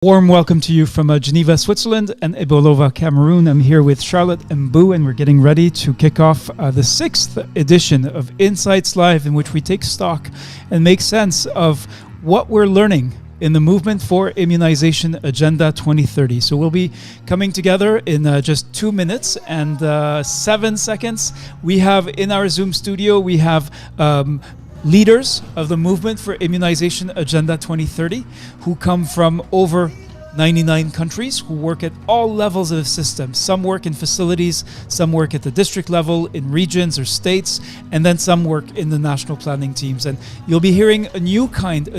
Warm welcome to you from Geneva, Switzerland and Ebolova, Cameroon. I'm here with Charlotte and Boo, and we're getting ready to kick off the 6th edition of Insights Live, in which we take stock and make sense of what we're learning in the movement for Immunization Agenda 2030. So we'll be coming together in just 2 minutes and 7 seconds. We have in our Zoom studio, we have leaders of the movement for Immunization Agenda 2030 who come from over 99 countries, who work at all levels of the system. Some work in facilities, some work at the district level, in regions or states, and then some work in the national planning teams. And you'll be hearing a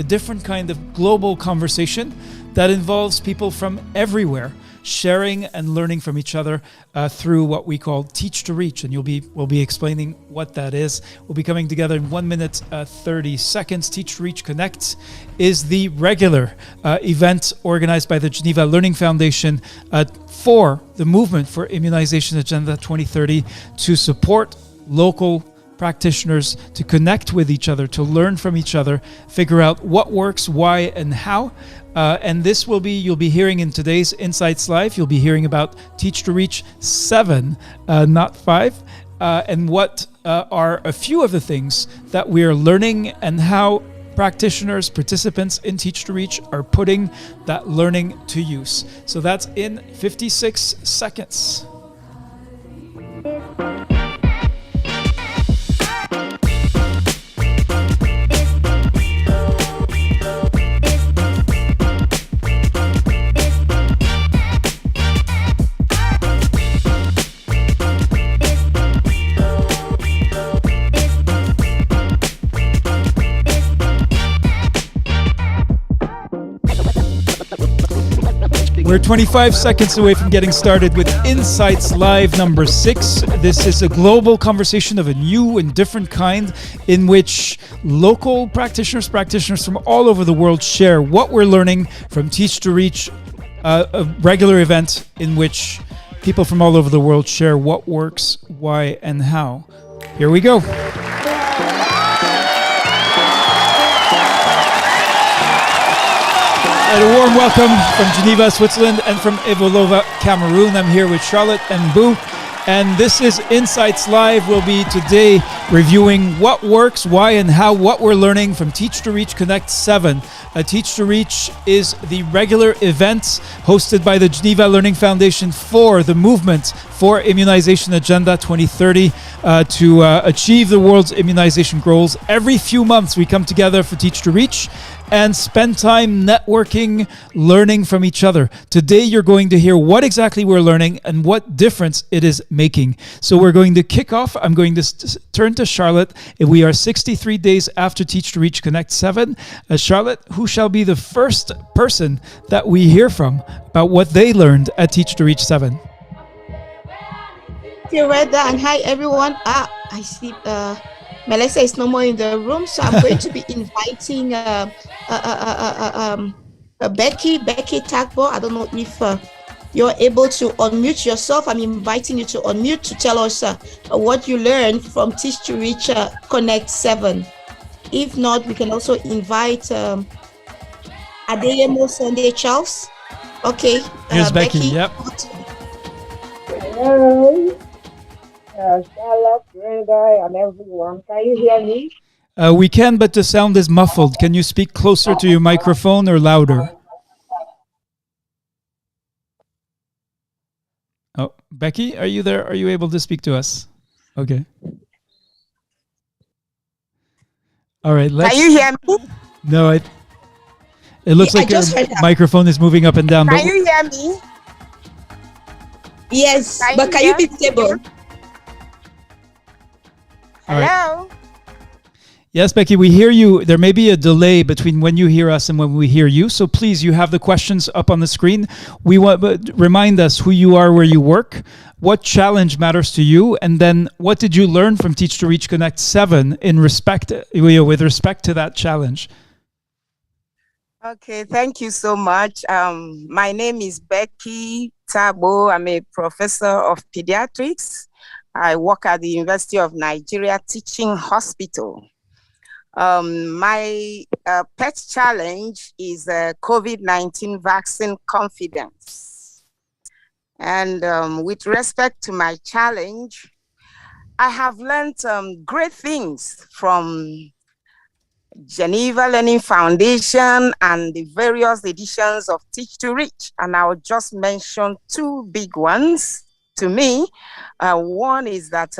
different kind of global conversation that involves people from everywhere, sharing and learning from each other through what we call Teach to Reach, and we'll be explaining what that is. We'll be coming together in 1 minute 30 seconds. Teach to Reach Connect is the regular event organized by the Geneva Learning Foundation for the movement for Immunization Agenda 2030 to support local practitioners, to connect with each other, to learn from each other, figure out what works, why, and how. And this you'll be hearing in today's Insights Live, you'll be hearing about Teach to Reach 7, not 5, and what are a few of the things that we are learning and how practitioners, participants in Teach to Reach are putting that learning to use. So that's in 56 seconds. We're 25 seconds away from getting started with Insights Live number 6. This is a global conversation of a new and different kind in which local practitioners from all over the world share what we're learning from Teach to Reach, a regular event in which people from all over the world share what works, why, and how. Here we go. And a warm welcome from Geneva, Switzerland, and from Ebolova, Cameroon. I'm here with Charlotte and Boo, and this is Insights Live. We'll be today reviewing what works, why, and how, what we're learning from Teach to Reach Connect 7. Teach to Reach is the regular event hosted by the Geneva Learning Foundation for the movement for Immunization Agenda 2030 to achieve the world's immunization goals. Every few months we come together for Teach to Reach and spend time networking, learning from each other. Today you're going to hear what exactly we're learning and what difference it is making. So we're going to kick off. I'm going to turn to Charlotte. We are 63 days after Teach to Reach Connect 7. Charlotte, who shall be the first person that we hear from about what they learned at Teach to Reach 7? Hey, Reda, and hi everyone. I see Melissa is no more in the room, so I'm going to be inviting Becky Tagbo. I don't know if you're able to unmute yourself. I'm inviting you to unmute to tell us what you learned from Teach to Reach Connect 7. If not, we can also invite Adeyemo Sunday Charles. Okay. Here's Becky. Yep. Hello. Charlotte, Reda, and everyone. Can you hear me? We can, but the sound is muffled. Can you speak closer to your microphone or louder? Oh, Becky, are you there? Are you able to speak to us? Okay. All right. Can you hear me? No, it looks like your microphone is moving up and down. Can you hear me? Yes, but can you be stable? Hello? Yes, Becky, we hear you. There may be a delay between when you hear us and when we hear you. So please, you have the questions up on the screen. We want remind us who you are, where you work, what challenge matters to you, and then what did you learn from Teach to Reach Connect 7 with respect to that challenge? Okay, thank you so much. My name is Becky Tagbo. I'm a professor of pediatrics. I work at the University of Nigeria Teaching Hospital. My pet challenge is COVID-19 vaccine confidence. And with respect to my challenge, I have learned great things from Geneva Learning Foundation and the various editions of Teach to Reach. And I'll just mention two big ones to me. One is that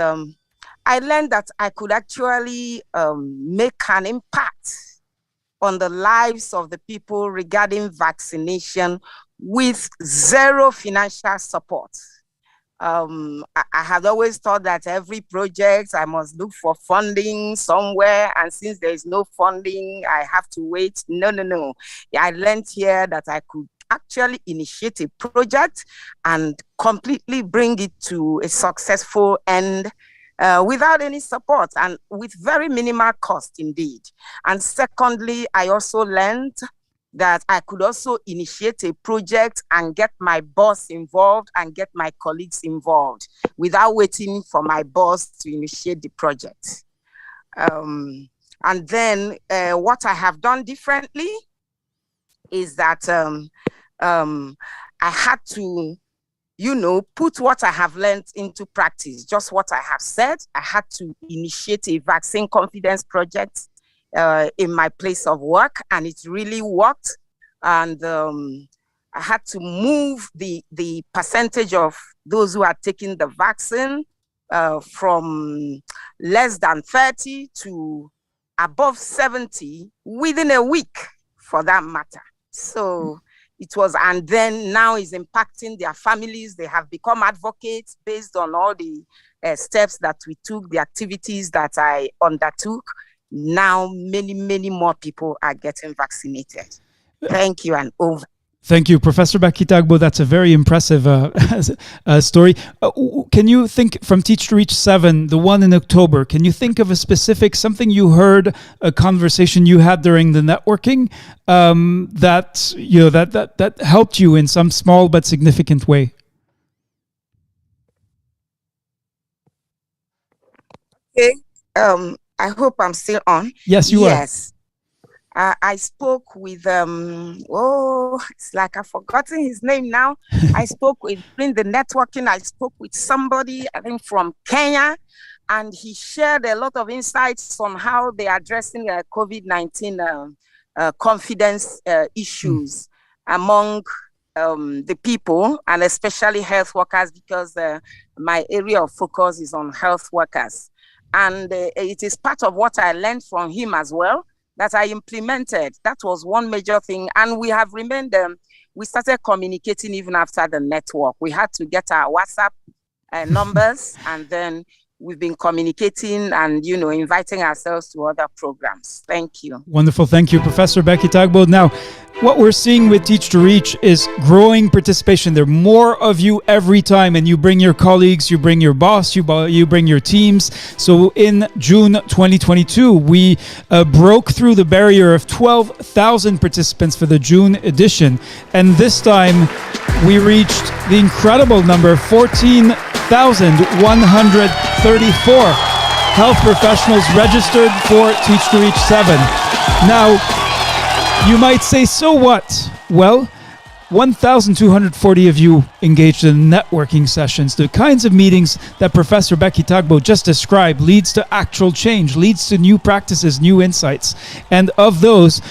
I learned that I could actually make an impact on the lives of the people regarding vaccination with zero financial support. I had always thought that every project I must look for funding somewhere, and since there is no funding, I have to wait. No. I learned here that I could actually initiate a project and completely bring it to a successful end without any support and with very minimal cost indeed. And secondly, I also learned that I could also initiate a project and get my boss involved and get my colleagues involved without waiting for my boss to initiate the project. And then what I have done differently is that I had to, put what I have learned into practice, just what I have said. I had to initiate a vaccine confidence project in my place of work, and it really worked. And I had to move the percentage of those who are taking the vaccine from less than 30 to above 70 within a week, for that matter. So it was, and then now is impacting their families. They have become advocates based on all the steps that we took, the activities that I undertook. Now, many more people are getting vaccinated. Thank you, and over. Thank you, Professor Becky Tagbo. That's a very impressive story. Can you think from Teach to Reach 7, the one in October, can you think of a specific, something you heard, a conversation you had during the networking that helped you in some small but significant way? Okay. I hope I'm still on. Yes, you are. Yes. I spoke with, it's like I've forgotten his name now. I spoke with, during the networking, I spoke with somebody, I think from Kenya, and he shared a lot of insights on how they are addressing COVID-19 confidence issues among the people, and especially health workers, because my area of focus is on health workers. And it is part of what I learned from him as well, that I implemented. That was one major thing. And we have remained, we started communicating even after the network. We had to get our WhatsApp numbers, and then we've been communicating and, inviting ourselves to other programs. Thank you. Wonderful. Thank you, Professor Becky Tagbo. Now, what we're seeing with Teach to Reach is growing participation. There are more of you every time, and you bring your colleagues, you bring your boss, you bring your teams. So in June 2022, we broke through the barrier of 12,000 participants for the June edition. And this time, we reached the incredible number, 14,134 health professionals registered for Teach to Reach 7. Now, you might say, so what? Well, 1,240 of you engaged in networking sessions. The kinds of meetings that Professor Becky Tagbo just described leads to actual change, leads to new practices, new insights. And of those,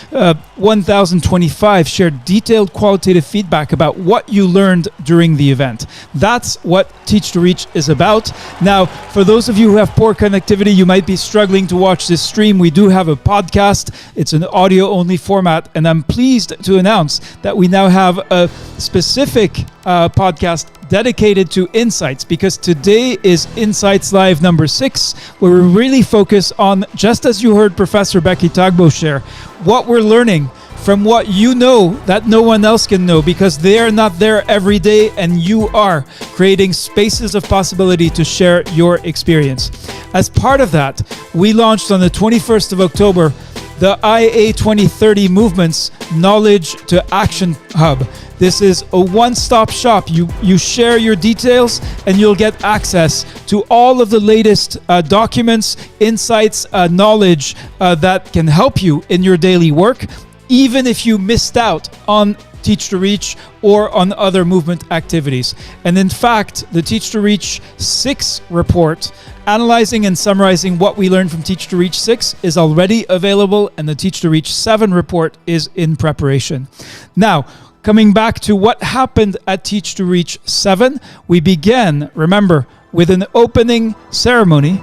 1,025 shared detailed qualitative feedback about what you learned during the event. That's what Teach to Reach is about. Now, for those of you who have poor connectivity, you might be struggling to watch this stream. We do have a podcast. It's an audio-only format, and I'm pleased to announce that we now have a specific podcast dedicated to insights, because today is Insights Live number 6, where we really focus on, just as you heard Professor Becky Tagbo share, what we're learning from what you know that no one else can know, because they are not there every day and you are, creating spaces of possibility to share your experience. As part of that, we launched on the 21st of October the IA 2030 Movement's Knowledge to Action Hub. This is a one-stop shop. You share your details and you'll get access to all of the latest documents, insights, knowledge that can help you in your daily work, even if you missed out on Teach to Reach or on other movement activities. And in fact, the Teach to Reach 6 report, analyzing and summarizing what we learned from Teach to Reach 6, is already available, and the Teach to Reach 7 report is in preparation. Now, coming back to what happened at Teach to Reach 7, we began, remember, with an opening ceremony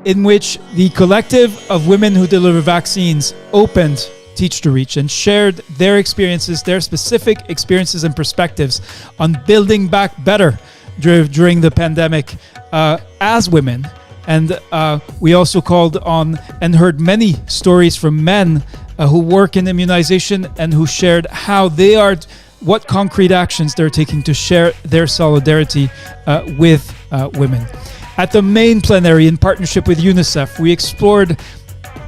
in which the collective of women who deliver vaccines opened Teach to Reach and shared their experiences, their specific experiences and perspectives on building back better during the pandemic as women. And we also called on and heard many stories from men who work in immunization and who shared how they are, what concrete actions they're taking to share their solidarity with women. At the main plenary, in partnership with UNICEF, we explored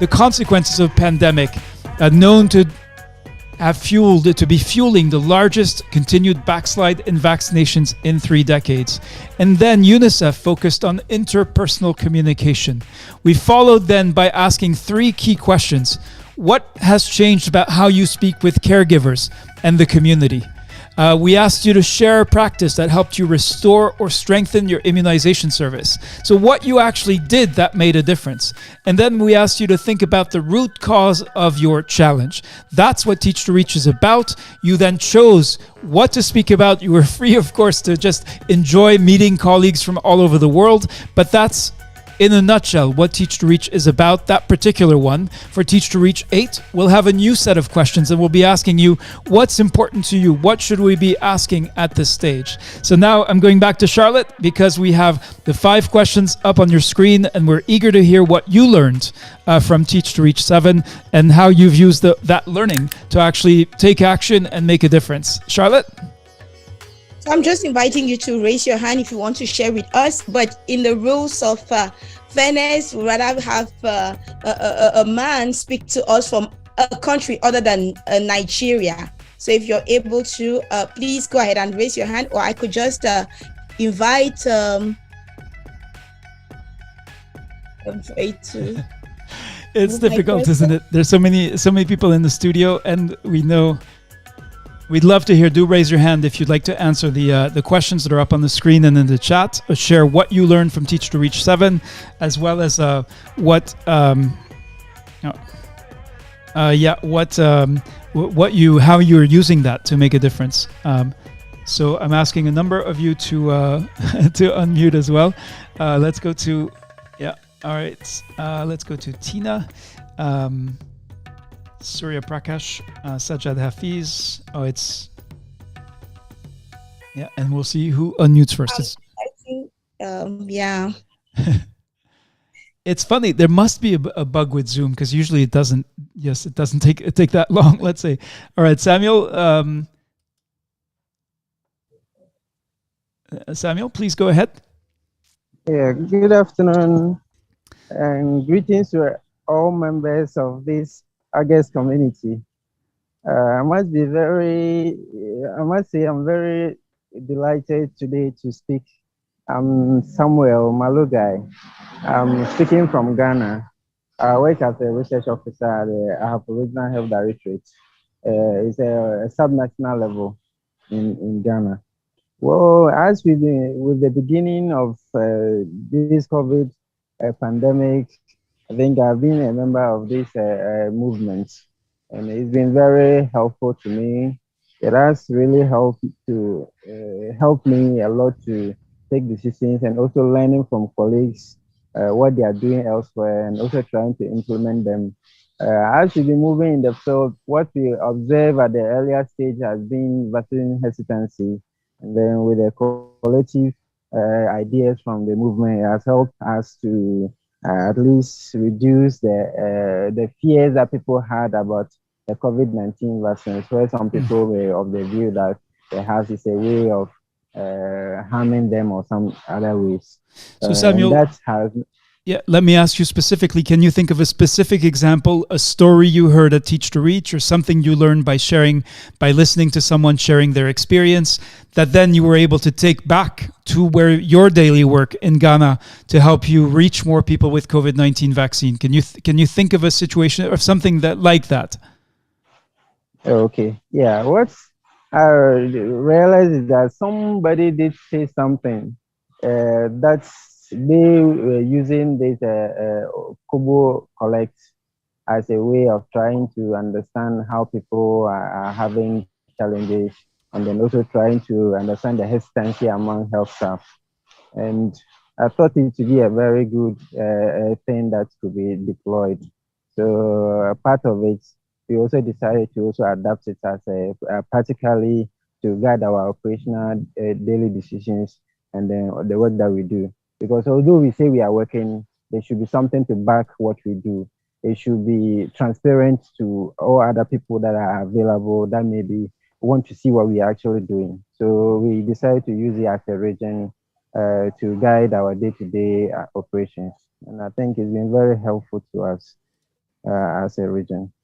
the consequences of pandemic, known to be fueling the largest continued backslide in vaccinations in 3 decades. And then UNICEF focused on interpersonal communication. We followed then by asking 3 key questions. What has changed about how you speak with caregivers and the community? We asked you to share a practice that helped you restore or strengthen your immunization service. So what you actually did that made a difference. And then we asked you to think about the root cause of your challenge. That's what Teach to Reach is about. You then chose what to speak about. You were free, of course, to just enjoy meeting colleagues from all over the world, but that's in a nutshell what Teach to Reach is about. That particular one. For Teach to Reach 8, we'll have a new set of questions and we'll be asking you what's important to you. What should we be asking at this stage? So now I'm going back to Charlotte because we have the 5 questions up on your screen and we're eager to hear what you learned from Teach to Reach 7 and how you've used that learning to actually take action and make a difference. Charlotte? So I'm just inviting you to raise your hand if you want to share with us, but in the rules of fairness, we'd rather have a man speak to us from a country other than Nigeria. So if you're able to, please go ahead and raise your hand, or I could just invite It's difficult, isn't it? There's so many people in the studio, and we know. We'd love to hear. Do raise your hand if you'd like to answer the questions that are up on the screen and in the chat. Share what you learned from Teach to Reach 7, as well as how you're using that to make a difference. So I'm asking a number of you to to unmute as well. Let's go to all right. Let's go to Tina. Surya Prakash, Sajjad Hafiz. And we'll see who unmutes first. It's funny. There must be a bug with Zoom because usually it doesn't. Yes, it doesn't take that long. Let's say. All right, Samuel. Samuel, please go ahead. Yeah. Good afternoon, and greetings to all members of this August community. I must say I'm very delighted today to speak. I'm Samuel Malugai. I'm speaking from Ghana. I work as a research officer at the Aboriginal Health Directorate. It's a subnational level in Ghana. Well, as with the beginning of this COVID pandemic, I think I've been a member of this movement, and it's been very helpful to me. It has really helped me a lot to take decisions, and also learning from colleagues what they are doing elsewhere, and also trying to implement them. As we've been moving in the field, what we observe at the earlier stage has been vaccine hesitancy, and then with the collective ideas from the movement, it has helped us to at least reduce the fears that people had about the COVID-19 vaccines, where some people were of the view that perhaps it's a way of harming them or some other ways. So Samuel, Yeah, let me ask you specifically, can you think of a specific example, a story you heard at Teach to Reach, or something you learned by listening to someone sharing their experience, that then you were able to take back to where your daily work in Ghana to help you reach more people with COVID-19 vaccine? Can you think of a situation or something like that? Okay. Yeah. What I realized is that somebody did say something that's they were using this Kobo Collect as a way of trying to understand how people are having challenges, and then also trying to understand the hesitancy among health staff. And I thought it to be a very good thing that could be deployed. So part of it, we also decided to also adapt it as practically to guide our operational daily decisions and then the work that we do. Because although we say we are working, there should be something to back what we do. It should be transparent to all other people that are available that maybe want to see what we are actually doing. So we decided to use it as a region to guide our day-to-day operations. And I think it's been very helpful to us as a region.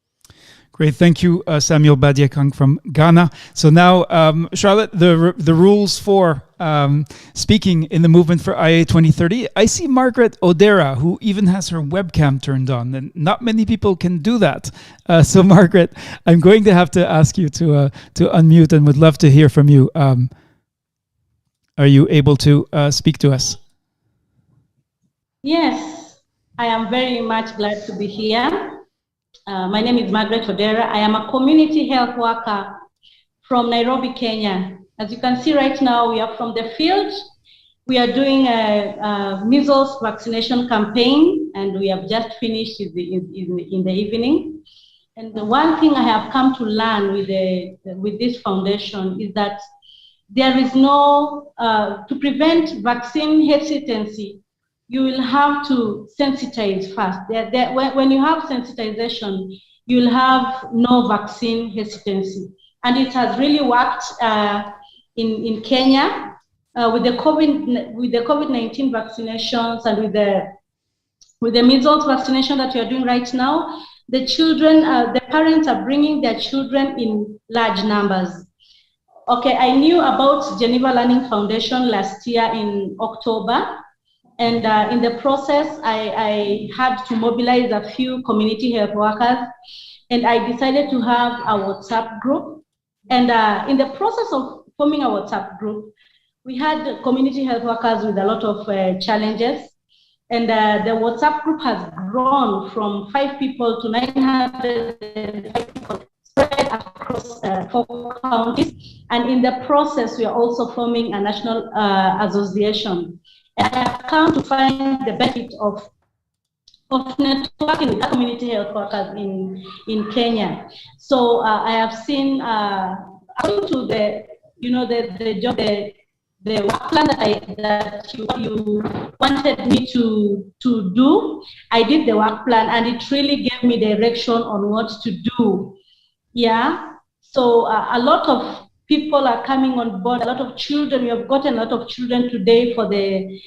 Great, thank you, Samuel Badiakang from Ghana. So now, Charlotte, the rules for speaking in the movement for IA 2030. I see Margaret Odera, who even has her webcam turned on, and not many people can do that. So Margaret, I'm going to have to ask you to unmute, and would love to hear from you. Are you able to speak to us? Yes, I am very much glad to be here. My name is Margaret Odera. I am a community health worker from Nairobi, Kenya. As you can see right now, we are from the field. We are doing a measles vaccination campaign, and we have just finished in the evening. And the one thing I have come to learn with this foundation is that there is no, to prevent vaccine hesitancy, you will have to sensitize first. When you have sensitization, you'll have no vaccine hesitancy. And it has really worked in Kenya with the COVID-19 vaccinations and with the measles vaccination that you're doing right now. The children, the parents are bringing their children in large numbers. Okay, I knew about Geneva Learning Foundation last year in October. And in the process, I had to mobilize a few community health workers, and I decided to have a WhatsApp group. And in the process of forming a WhatsApp group, we had community health workers with a lot of challenges. And the WhatsApp group has grown from 5 people to 905 people spread across 4 counties. And in the process, we are also forming a national association. I have come to find the benefit of networking with community health workers in Kenya. So I have seen, according to the work plan that you wanted me to do, I did the work plan, and it really gave me direction on what to do. Yeah. So a lot of people are coming on board, a lot of children. We have gotten a lot of children today for the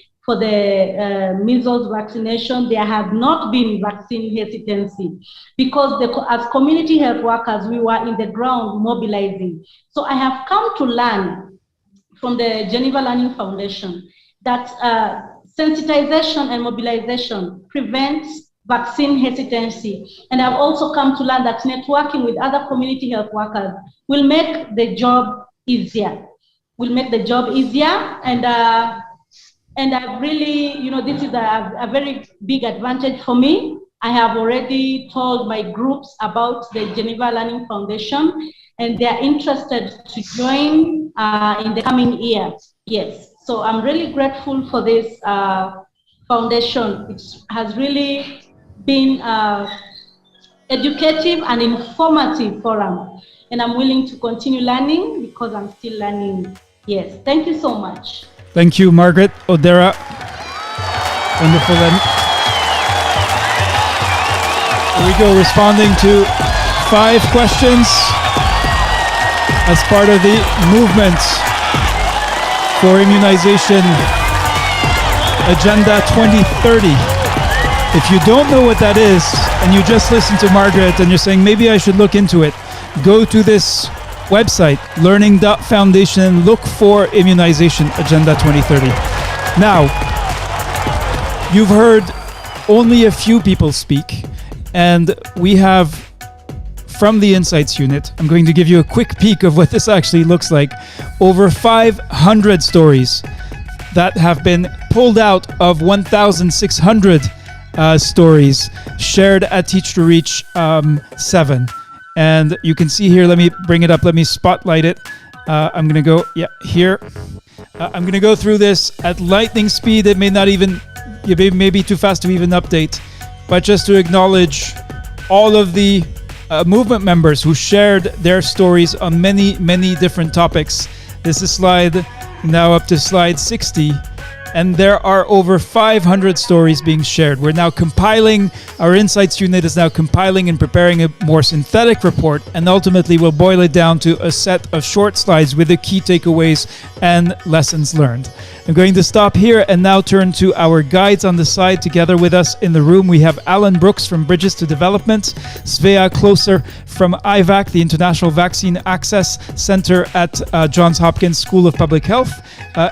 measles vaccination. There have not been vaccine hesitancy because as community health workers, we were in the ground mobilizing. So I have come to learn from the Geneva Learning Foundation that sensitization and mobilization prevents vaccine hesitancy. And I've also come to learn that networking with other community health workers will make the job easier. And I've really, this is a very big advantage for me. I have already told my groups about the Geneva Learning Foundation, and they're interested to join in the coming year. Yes, so I'm really grateful for this foundation. It has really been educative and informative forum, and I'm willing to continue learning because I'm still learning. Yes, thank you so much. Thank you, Margaret Odera. Wonderful. Then here we go, responding to 5 questions as part of the movement for Immunization Agenda 2030. If you don't know what that is, and you just listened to Margaret and you're saying, maybe I should look into it, go to this website, learning.foundation, look for Immunization Agenda 2030. Now, you've heard only a few people speak, and we have, from the Insights Unit, I'm going to give you a quick peek of what this actually looks like, over 500 stories that have been pulled out of 1,600 stories shared at Teach to Reach 7. And you can see here, let me bring it up, let me spotlight it. I'm going to go, here. I'm going to go through this at lightning speed. It may not even, it may be too fast to even update, but just to acknowledge all of the movement members who shared their stories on many, many different topics. This is now up to slide 60. And there are over 500 stories being shared. We're now compiling, our Insights Unit is now compiling and preparing a more synthetic report, and ultimately we'll boil it down to a set of short slides with the key takeaways and lessons learned. I'm going to stop here and now turn to our guides on the side. Together with us in the room, we have Alan Brooks from Bridges to Development, Svea Closer from IVAC, the International Vaccine Access Center at Johns Hopkins School of Public Health,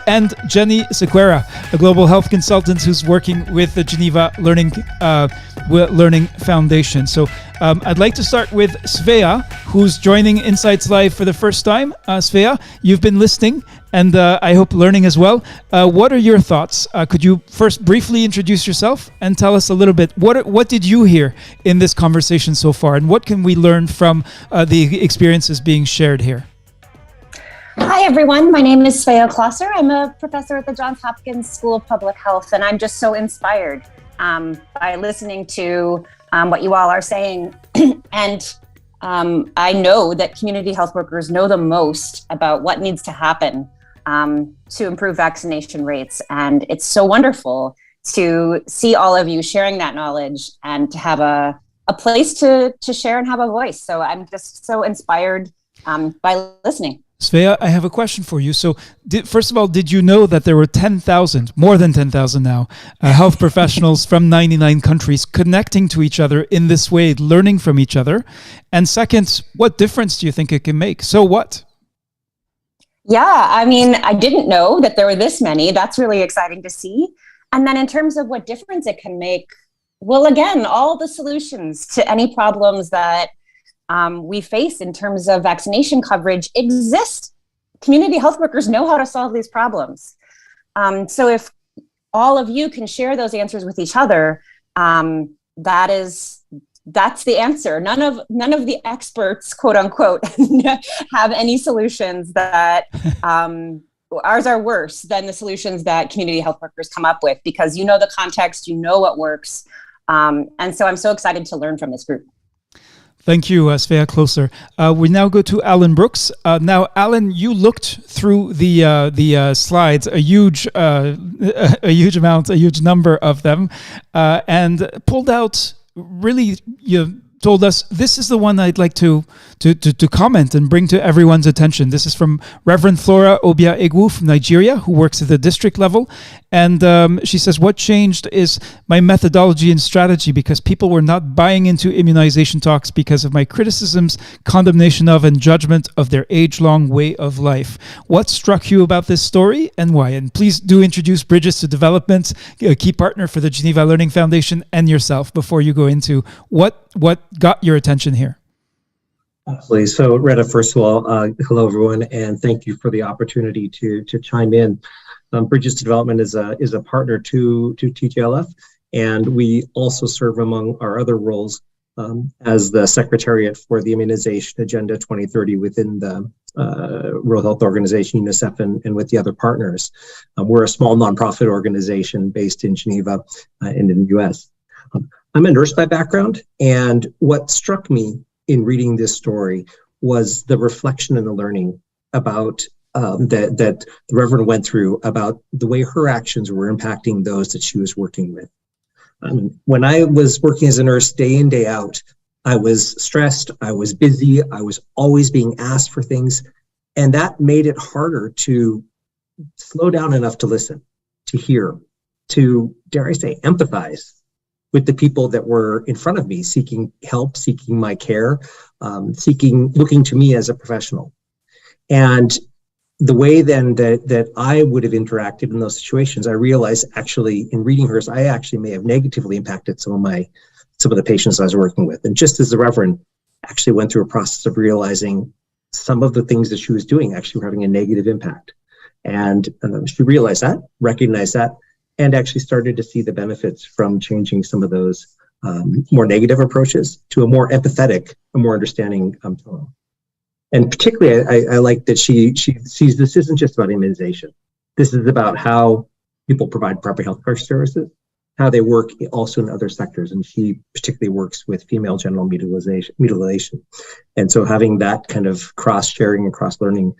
and Jenny Sequeira, a global health consultant who's working with the Geneva Learning Foundation. So I'd like to start with Svea, who's joining Insights Live for the first time. Svea, you've been listening and I hope learning as well. What are your thoughts? Could you first briefly introduce yourself and tell us a little bit, what did you hear in this conversation so far, and what can we learn from the experiences being shared here? Hi, everyone. My name is Svea Closer. I'm a professor at the Johns Hopkins School of Public Health, and I'm just so inspired by listening to what you all are saying. And I know that community health workers know the most about what needs to happen to improve vaccination rates. And it's so wonderful to see all of you sharing that knowledge and to have a place to share and have a voice. So I'm just so inspired by listening. Svea, I have a question for you. So, first of all, did you know that there were 10,000, more than 10,000 now, health professionals from 99 countries connecting to each other in this way, learning from each other? And second, what difference do you think it can make? So what? Yeah, I mean, I didn't know that there were this many. That's really exciting to see. And then in terms of what difference it can make, well, again, all the solutions to any problems that we face in terms of vaccination coverage exist. Community health workers know how to solve these problems. So if all of you can share those answers with each other, that's the answer. None of the experts, quote unquote, have any solutions that ours are worse than the solutions that community health workers come up with, because you know the context, you know what works. And so I'm so excited to learn from this group. Thank you, Svea Closer. We now go to Alan Brooks. Now, Alan, you looked through the slides, a huge number of them, and pulled out. Really, you told us this is the one I'd like to comment and bring to everyone's attention. This is from Reverend Flora Obia Egwu from Nigeria, who works at the district level. And she says, what changed is my methodology and strategy, because people were not buying into immunization talks because of my criticisms, condemnation of, and judgment of their age-long way of life. What struck you about this story and why? And please do introduce Bridges to Development, a key partner for the Geneva Learning Foundation, and yourself before you go into what got your attention here. Absolutely. So, Retta, first of all, hello, everyone, and thank you for the opportunity to chime in. Bridges to Development is a partner to TGLF, and we also serve among our other roles as the Secretariat for the Immunization Agenda 2030 within the World Health Organization, UNICEF, and with the other partners. We're a small nonprofit organization based in Geneva and in the US. I'm a nurse by background, and what struck me in reading this story was the reflection and the learning about that the Reverend went through about the way her actions were impacting those that she was working with. When I was working as a nurse day in, day out, I was stressed, I was busy, I was always being asked for things, and that made it harder to slow down enough to listen, to hear, to, dare I say, empathize with the people that were in front of me, seeking help, seeking my care, looking to me as a professional. And the way then that I would have interacted in those situations, I realized actually in reading hers, I actually may have negatively impacted some of the patients I was working with. And just as the Reverend actually went through a process of realizing some of the things that she was doing actually were having a negative impact. And she realized that, recognized that, and actually started to see the benefits from changing some of those more negative approaches to a more empathetic, a more understanding tone. And particularly, I like that she sees this isn't just about immunization. This is about how people provide proper healthcare services, how they work also in other sectors. And she particularly works with female genital mutilation. And so having that kind of cross-sharing and cross-learning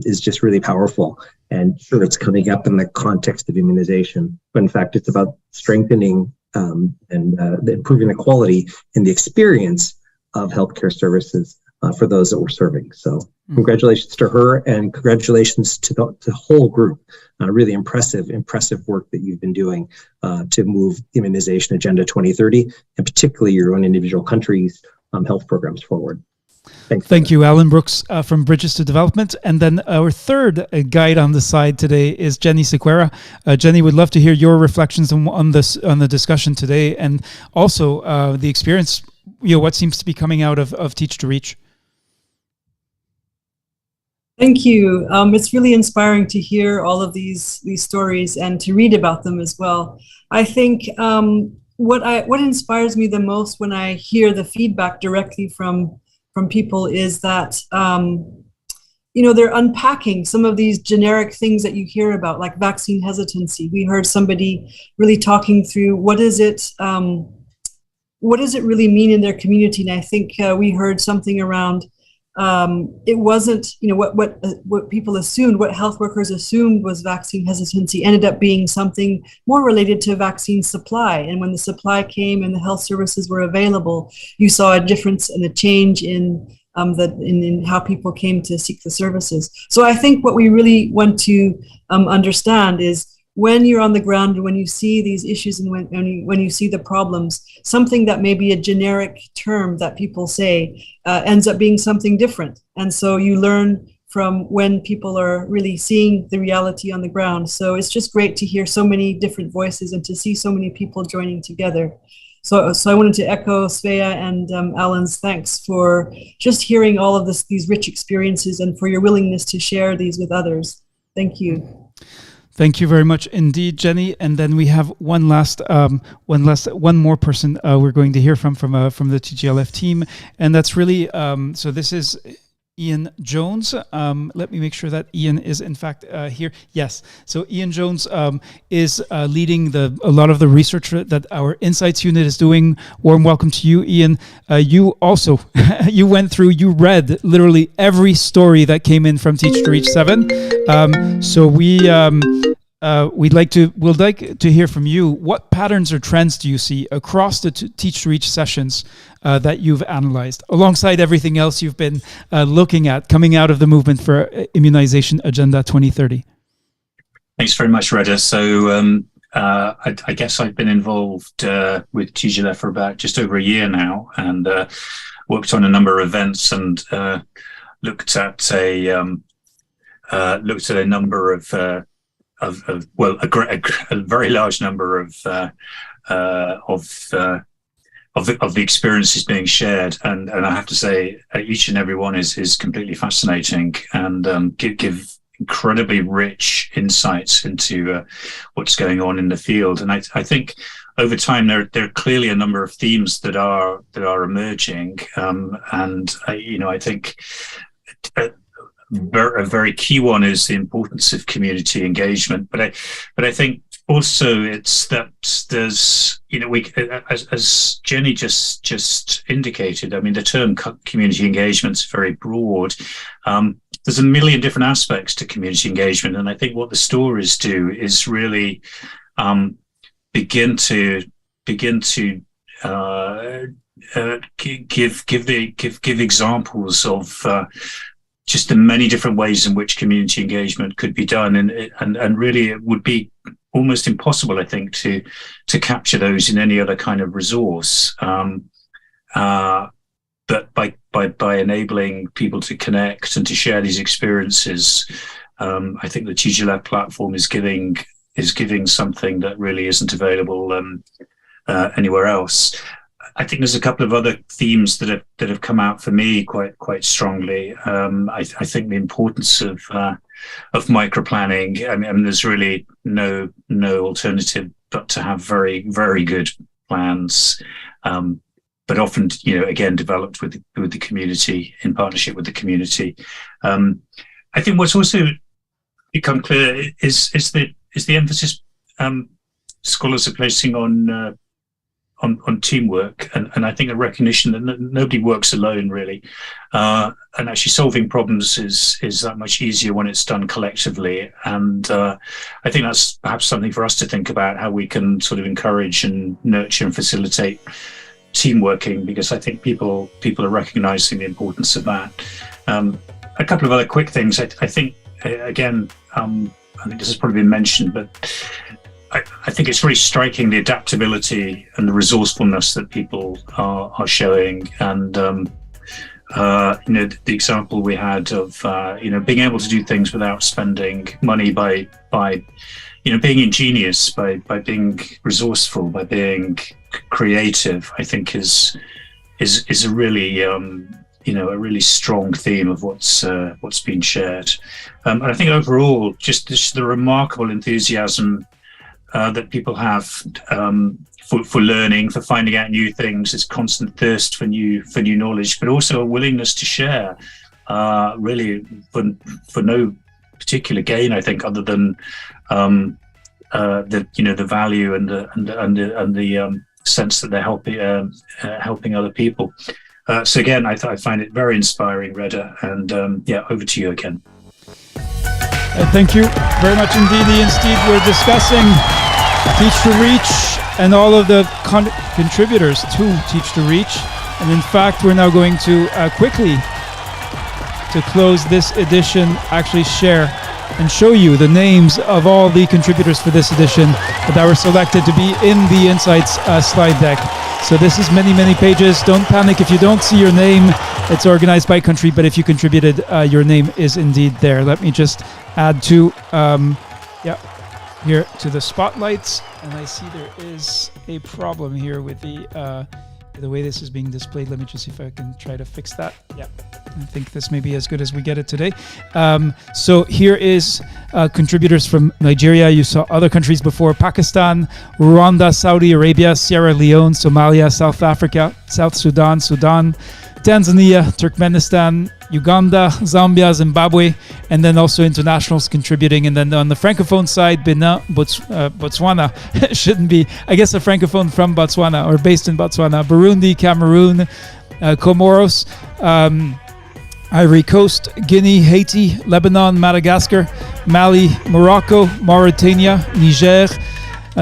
is just really powerful. And sure, it's coming up in the context of immunization, but in fact, it's about strengthening and improving the quality and the experience of healthcare services for those that we're serving. So congratulations to her, and congratulations to the whole group. Really impressive work that you've been doing to move Immunization Agenda 2030, and particularly your own individual countries' health programs forward. Thanks. Thank you, Alan Brooks from Bridges to Development. And then our third guide on the side today is Jenny Sequeira. Jenny, would love to hear your reflections on the discussion today, and also the experience, what seems to be coming out of Teach to Reach. Thank you. It's really inspiring to hear all of these stories and to read about them as well. I think what inspires me the most when I hear the feedback directly from people is that they're unpacking some of these generic things that you hear about, like vaccine hesitancy. We heard somebody really talking through what does it really mean in their community, and I think we heard something around. It wasn't, what people assumed, what health workers assumed was vaccine hesitancy ended up being something more related to vaccine supply. And when the supply came and the health services were available, you saw a difference and a change in how people came to seek the services. So I think what we really want to understand is, when you're on the ground and when you see these issues and when you see the problems, something that may be a generic term that people say ends up being something different. And so you learn from when people are really seeing the reality on the ground. So it's just great to hear so many different voices and to see so many people joining together. So I wanted to echo Svea and Alan's thanks for just hearing all of these rich experiences and for your willingness to share these with others. Thank you. Thank you very much indeed, Jenny. And then we have one more person we're going to hear from the TGLF team, and that's really so this is Ian Jones. Let me make sure that Ian is in fact here. Yes. So Ian Jones is leading a lot of the research that our Insights unit is doing. Warm welcome to you, Ian. You also you read literally every story that came in from Teach to Reach 7. So we'd like to hear from you. What patterns or trends do you see across the Teach to Reach sessions that you've analyzed, alongside everything else you've been looking at coming out of the movement for Immunization Agenda 2030? Thanks very much, Reda. So I guess I've been involved with TGLF for about just over a year now, and worked on a number of events and looked at a number of a very large number of the experiences being shared, and I have to say each and every one is completely fascinating and give incredibly rich insights into what's going on in the field. And I think over time there are clearly a number of themes that are emerging, and I think a very key one is the importance of community engagement, but I think also it's that there's as Jenny just indicated. I mean, the term community engagement is very broad. There's a million different aspects to community engagement, and I think what the stories do is really begin to give examples of just the many different ways in which community engagement could be done, and really it would be almost impossible, I think, to capture those in any other kind of resource. But by enabling people to connect and to share these experiences, I think the Teacher Lab platform is giving something that really isn't available anywhere else. I think there's a couple of other themes that have come out for me quite strongly. I think the importance of microplanning. I mean, there's really no alternative but to have very, very good plans. But often, again, developed with the community, in partnership with the community. I think what's also become clear is the emphasis scholars are placing on teamwork, and I think a recognition that nobody works alone, really, and actually solving problems is that much easier when it's done collectively. And I think that's perhaps something for us to think about, how we can sort of encourage and nurture and facilitate team working, because I think people are recognizing the importance of that. A couple of other quick things. I think again, I think this has probably been mentioned, but I think it's really striking the adaptability and the resourcefulness that people are showing. And the example we had of being able to do things without spending money by being ingenious, by being resourceful, by being creative, I think is a really a really strong theme of what's been shared. And I think overall, just the remarkable enthusiasm that people have for learning, for finding out new things, this constant thirst for new knowledge, but also a willingness to share, really for no particular gain, I think, other than the value and the sense that they're helping other people. So again, I find it very inspiring, Reda, and over to you again. Thank you very much indeed, Ian. Steve, we're discussing Teach to Reach and all of the contributors to Teach to Reach. And in fact, we're now going to quickly, to close this edition, actually share and show you the names of all the contributors for this edition that were selected to be in the Insights slide deck. So this is many, many pages. Don't panic if you don't see your name. It's organized by country, but if you contributed, your name is indeed there. Let me just add to here to the spotlights, and I see there is a problem here with the way this is being displayed. Let me just see if I can try to fix that. Yeah, I think this may be as good as we get it today. So here is contributors from Nigeria. You saw other countries before: Pakistan, Rwanda, Saudi Arabia, Sierra Leone, Somalia, South Africa, South Sudan, Tanzania, Turkmenistan, Uganda, Zambia, Zimbabwe, and then also internationals contributing. And then on the Francophone side, Benin, Botswana, shouldn't be, I guess, a Francophone from Botswana or based in Botswana, Burundi, Cameroon, Comoros, Ivory Coast, Guinea, Haiti, Lebanon, Madagascar, Mali, Morocco, Mauritania, Niger,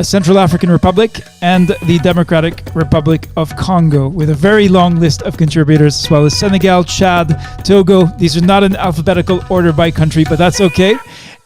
Central African Republic, and the Democratic Republic of Congo, with a very long list of contributors, as well as Senegal, Chad, Togo. These are not in alphabetical order by country, but that's okay.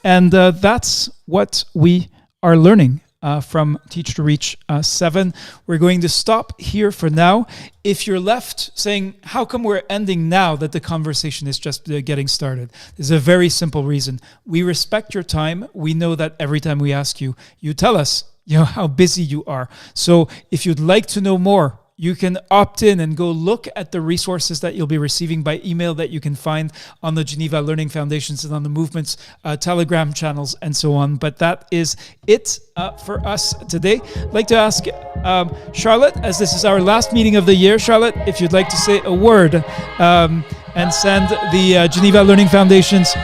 And that's what we are learning from Teach to Reach 7. We're going to stop here for now. If you're left saying, how come we're ending now that the conversation is just getting started? There's a very simple reason. We respect your time. We know that every time we ask you, you tell us how busy you are. So if you'd like to know more, you can opt in and go look at the resources that you'll be receiving by email that you can find on the Geneva Learning Foundations and on the movement's Telegram channels and so on. But that is it for us today. I'd like to ask Charlotte, as this is our last meeting of the year, Charlotte, if you'd like to say a word and send the Geneva Learning Foundation's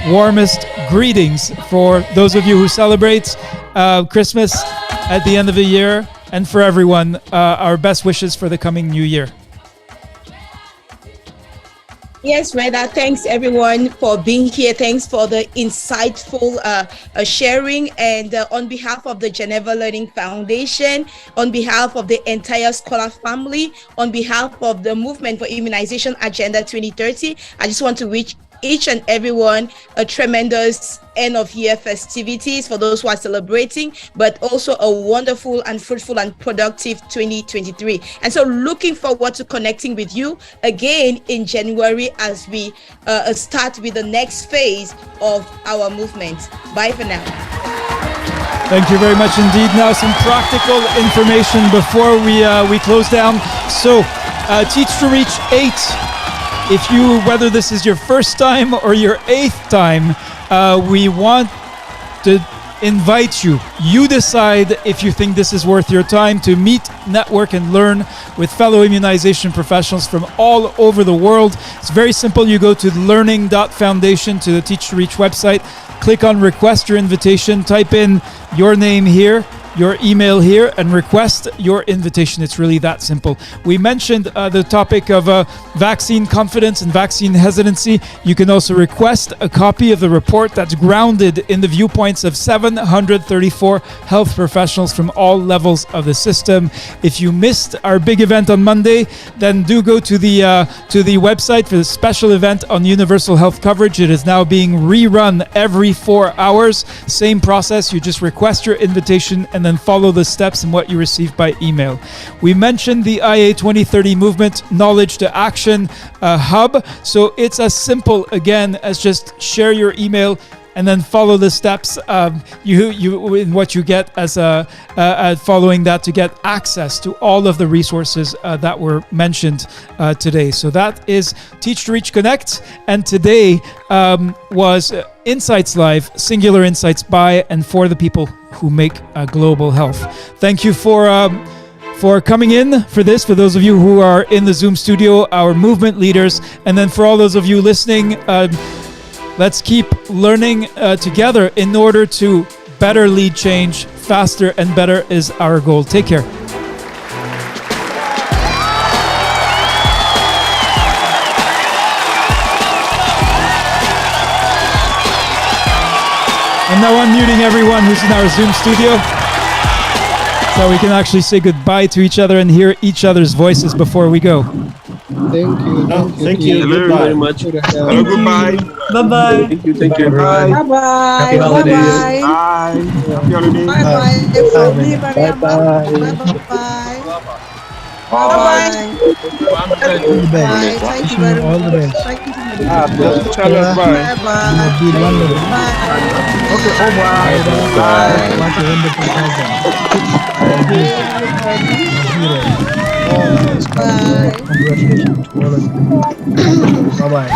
warmest greetings for those of you who celebrate Christmas at the end of the year, and for everyone, our best wishes for the coming new year. Yes, Reda, thanks everyone for being here. Thanks for the insightful sharing. And on behalf of the Geneva Learning Foundation, on behalf of the entire Scholar family, on behalf of the Movement for Immunization Agenda 2030, I just want to wish each and everyone a tremendous end of year festivities for those who are celebrating, but also a wonderful and fruitful and productive 2023. And so looking forward to connecting with you again in January as we start with the next phase of our movement. Bye for now. Thank you very much indeed. Now some practical information before we close down. So Teach to Reach 8. If you, whether this is your first time or your 8th time, we want to invite you. You decide if you think this is worth your time to meet, network, and learn with fellow immunization professionals from all over the world. It's very simple. You go to learning.foundation, to the Teach to Reach website, click on request your invitation, type in your name here, your email here, and request your invitation. It's really that simple. We mentioned the topic of vaccine confidence and vaccine hesitancy. You can also request a copy of the report that's grounded in the viewpoints of 734 health professionals from all levels of the system. If you missed our big event on Monday, then do go to the website for the special event on universal health coverage. It is now being rerun every 4 hours. Same process. You just request your invitation and then follow the steps in what you receive by email. We mentioned the IA 2030 Movement Knowledge to Action Hub. So it's as simple, again, as just share your email and then follow the steps in what you get as following that to get access to all of the resources that were mentioned today. So that is Teach to Reach Connect, and today was Insights Live, singular insights by and for the people who make global health. Thank you for coming in for this, for those of you who are in the Zoom studio, our movement leaders, and then for all those of you listening, let's keep learning together in order to better lead change. Faster and better is our goal. Take care. I'm now unmuting everyone who's in our Zoom studio so we can actually say goodbye to each other and hear each other's voices before we go. Thank you. Thank you very much. Goodbye. Bye-bye. Thank you. Bye. Bye-bye. Happy holidays. Bye. Happy holidays. Bye-bye. Bye-bye. Bye. Thank you very All the much. best. Thank you. Bye. Bye-bye. Be wonderful. Okay. Bye. Bye. What a wonderful program. Bye. Congratulations to all of you. Bye-bye.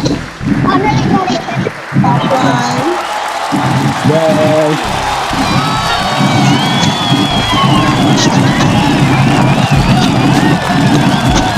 Bye. Bye.